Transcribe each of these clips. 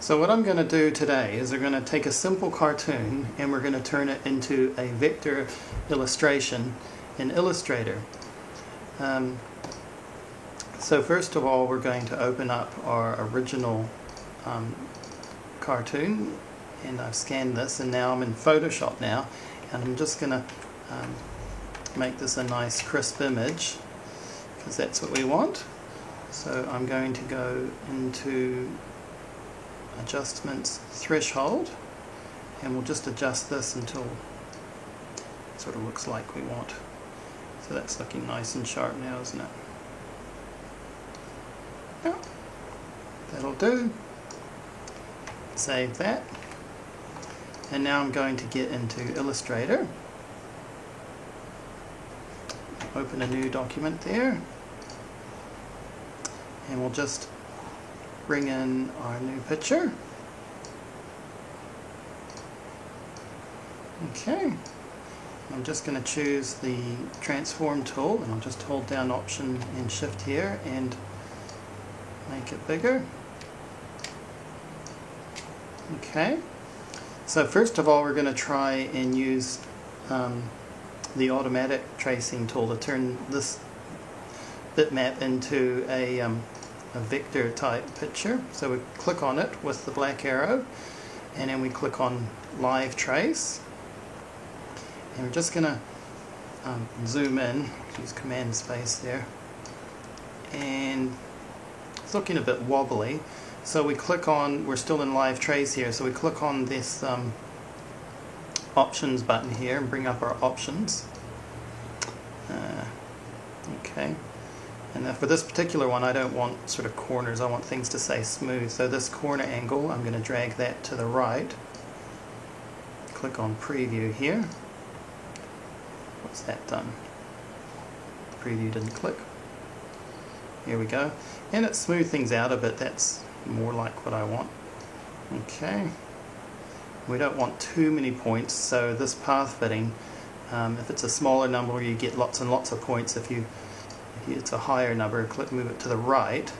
So what I'm going to do today is we're going to take a simple cartoon and we're going to turn it into a vector illustration in Illustrator. So first of all, we're going to open up our original cartoon, and I've scanned this, and now I'm in Photoshop now, and I'm just going to make this a nice crisp image because that's what we want. So I'm going to go into Adjustments, Threshold, and we'll just adjust this until it sort of looks like we want. So that's looking nice and sharp now, isn't it? Yeah, that'll do. Save that. And now I'm going to get into Illustrator. Open a new document there. And we'll just bring in our new picture. Okay. I'm just going to choose the transform tool, and I'll just hold down Option and Shift here and make it bigger. Okay. So first of all, we're going to try and use the automatic tracing tool to turn this bitmap into a vector type picture. So we click on it with the black arrow, and then we click on Live Trace, and we're just going to zoom in, use Command Space there, and it's looking a bit wobbly. So we click on, we're still in Live Trace here, so we click on this Options button here and bring up our options. Okay. And now for this particular one, I don't want sort of corners, I want things to stay smooth. So this corner angle, I'm going to drag that to the right. Click on Preview here. What's that done? Preview didn't click. Here we go. And it smoothed things out a bit, that's more like what I want. Okay. We don't want too many points, so this path fitting, if it's a smaller number, you get lots and lots of points. If it's a higher number, move it to the right,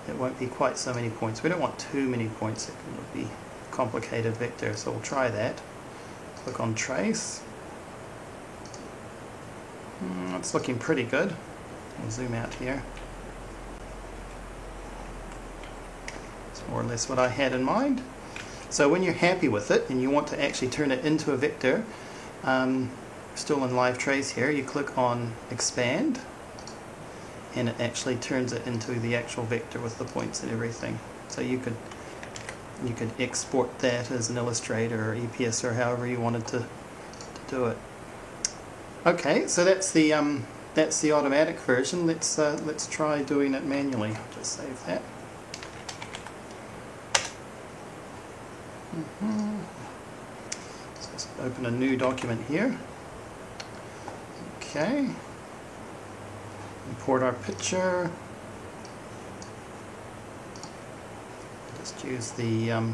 it won't be quite so many points. We don't want too many points, it would be a complicated vector, so we'll try that. Click on Trace. It's looking pretty good. I'll zoom out here. It's more or less what I had in mind. So when you're happy with it and you want to actually turn it into a vector, still in Live Trace here, you click on Expand, and it actually turns it into the actual vector with the points and everything. So you could export that as an Illustrator or EPS or however you wanted to do it. Okay, so that's the automatic version. Let's try doing it manually. I'll just save that. So let's open a new document here. Okay. Import our picture. Just use the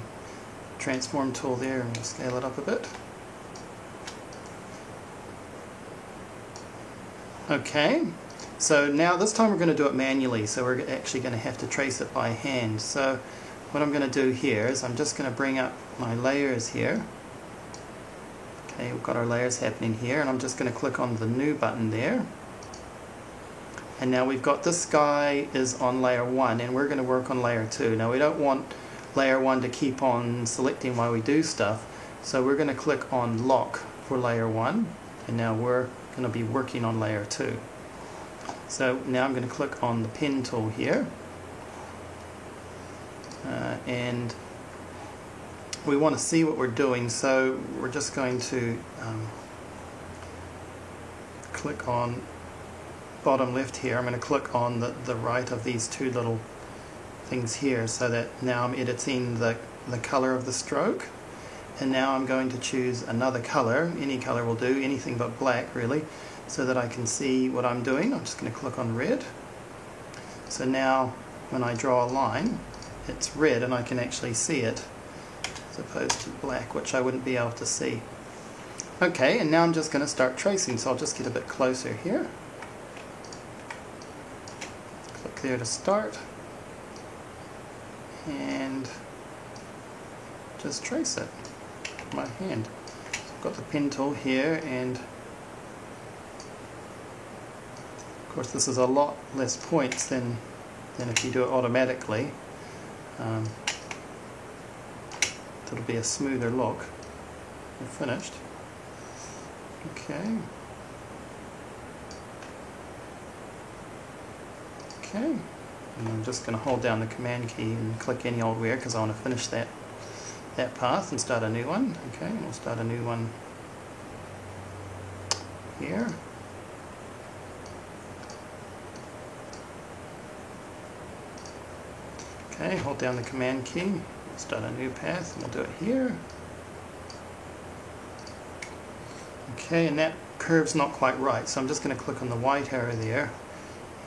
transform tool there and we'll scale it up a bit. Okay, so now this time we're going to do it manually, so we're actually going to have to trace it by hand. So what I'm going to do here is I'm just going to bring up my layers here. Okay, we've got our layers happening here, and I'm just going to click on the new button there. And now we've got this guy is on layer 1, and we're going to work on layer 2. Now we don't want layer 1 to keep on selecting while we do stuff, so we're going to click on Lock for layer 1, and now we're going to be working on layer 2. So now I'm going to click on the pen tool here, and we want to see what we're doing, so we're just going to click on bottom left here. I'm going to click on the right of these two little things here, so that now I'm editing the color of the stroke. And now I'm going to choose another color, any color will do, anything but black really, so that I can see what I'm doing. I'm just going to click on red. So now when I draw a line, it's red and I can actually see it, as opposed to black, which I wouldn't be able to see. Okay, and now I'm just going to start tracing, so I'll just get a bit closer here. Click there to start. And just trace it with my hand. I've got the pen tool here, and of course this is a lot less points than if you do it automatically. It'll be a smoother look. We're finished. Okay. Okay. And I'm just going to hold down the command key and click any old where, because I want to finish that path and start a new one. Okay, and we'll start a new one here. Okay, hold down the command key, start a new path, and we'll do it here. Okay, and that curve's not quite right, so I'm just going to click on the white arrow there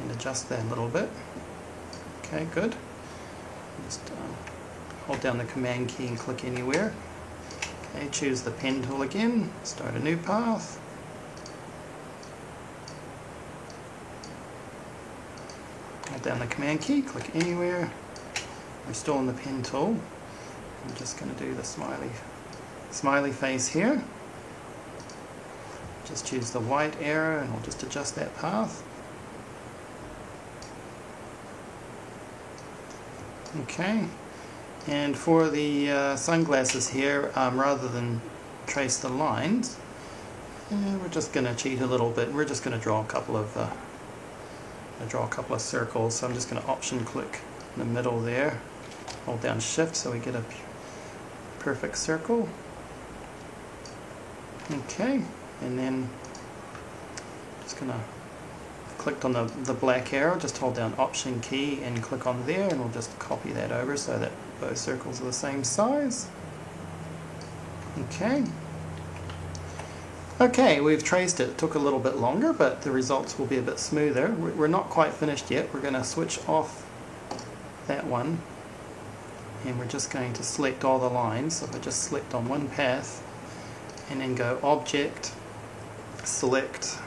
and adjust that a little bit. Okay, good. Just hold down the command key and click anywhere. Okay, choose the pen tool again, start a new path. Hold down the command key, click anywhere. We're still on the pen tool. I'm just going to do the smiley face here. Just choose the white arrow and we'll just adjust that path. Okay, and for the sunglasses here, rather than trace the lines, we're just going to cheat a little bit. We're just going to draw a couple of circles. So I'm just going to option click in the middle there, hold down shift so we get a perfect circle. Okay, and then just going to click on the black arrow, just hold down option key and click on there, and we'll just copy that over so that both circles are the same size. Okay. Okay, we've traced it. It took a little bit longer, but the results will be a bit smoother. We're not quite finished yet. We're going to switch off that one, and we're just going to select all the lines. So if I just select on one path, and then go Object, Select,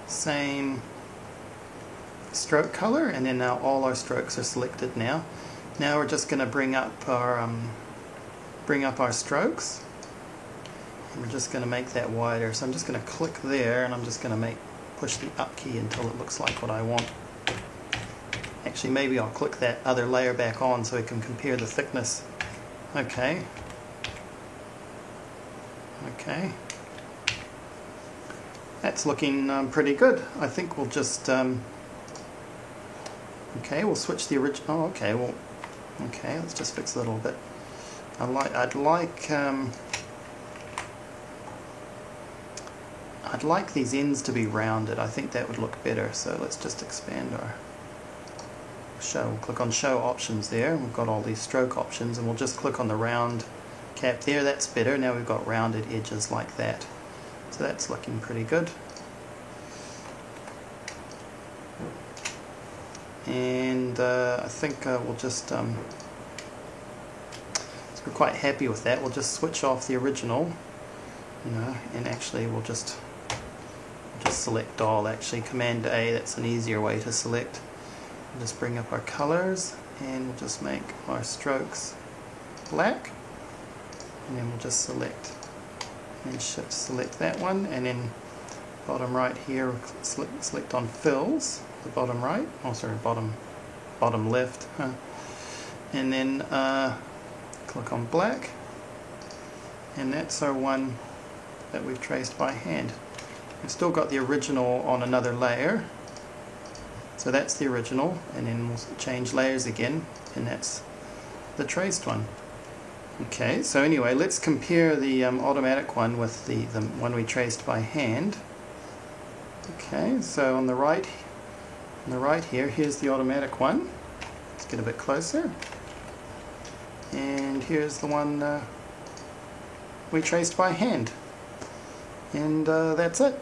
Same Stroke Color, and then now all our strokes are selected now. Now we're just going to bring up our strokes. And we're just going to make that wider. So I'm just going to click there, and I'm just going to push the up key until it looks like what I want. Actually, maybe I'll click that other layer back on so we can compare the thickness. Okay. Okay. That's looking pretty good. I think we'll just okay, we'll switch the original. Oh, okay. Well, okay. Let's just fix it a little bit. I'd like these ends to be rounded. I think that would look better. So let's just expand our show. We'll click on Show Options there. We've got all these stroke options, and we'll just click on the round cap there. That's better. Now we've got rounded edges like that. So that's looking pretty good. And I think we'll just, so we're quite happy with that. We'll just switch off the original, and actually we'll just select all. Actually, Command A, that's an easier way to select. We'll just bring up our colors, and we'll just make our strokes black, and then we'll just select and shift select that one, and then bottom right here select on fills, the bottom right, oh sorry, bottom left, and then click on black, and that's our one that we've traced by hand. We've still got the original on another layer, so that's the original, and then we'll change layers again, and that's the traced one. Okay, so anyway, let's compare the automatic one with the one we traced by hand. Okay, so on the right here, here's the automatic one. Let's get a bit closer. And here's the one we traced by hand. And that's it.